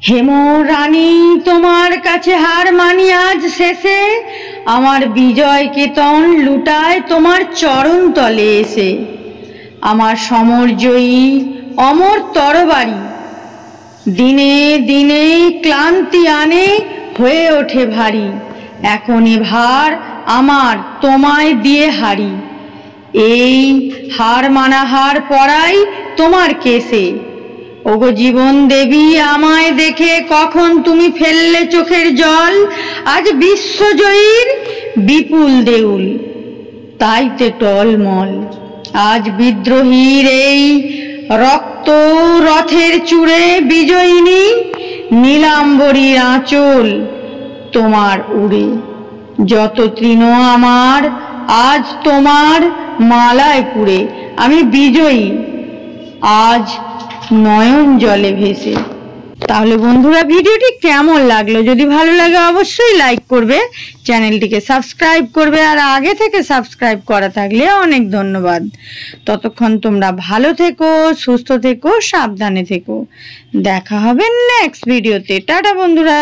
হেমো রানী তোমার কাছে হার মানি আজ শেষে, আমার বিজয় কেতন লুটায় তোমার চরণ তলে এসে। আমার সমর জয়ী অমর তরবারি দিনে দিনে ক্লান্তি আনে, হয়ে ওঠে ভারী। এখনই ভার আমার তোমায় দিয়ে হারি, এই হার মানা হার পরাই তোমার কেসে। ওগো জীবন দেবী আমায় দেখে কখন তুমি ফেললে চোখের জল, আজ বিশ্বজয়ীর বিপুল দেউল তাইতে টলমল। আজ বিদ্রোহীর এই রক্ত রথের চূড়ে বিজয়িনী, নীলাম্বরীর আঁচল তোমার উড়ে। যত তৃণ আমার আজ তোমার মালায় পুড়ে, আমি বিজয়ী আজ নয়ন জলে ভেসে। তাহলে বন্ধুরা ভিডিওটি কেমন লাগলো? যদি ভালো লাগে অবশ্যই লাইক করবে, চ্যানেলটিকে সাবস্ক্রাইব করবে, আর আগে থেকে সাবস্ক্রাইব করা থাকলে অনেক ধন্যবাদ। ততক্ষণ তোমরা ভালো থেকো, সুস্থ থেকো, সাবধানে থেকো। দেখা হবে নেক্সট ভিডিওতে। টাটা বন্ধুরা।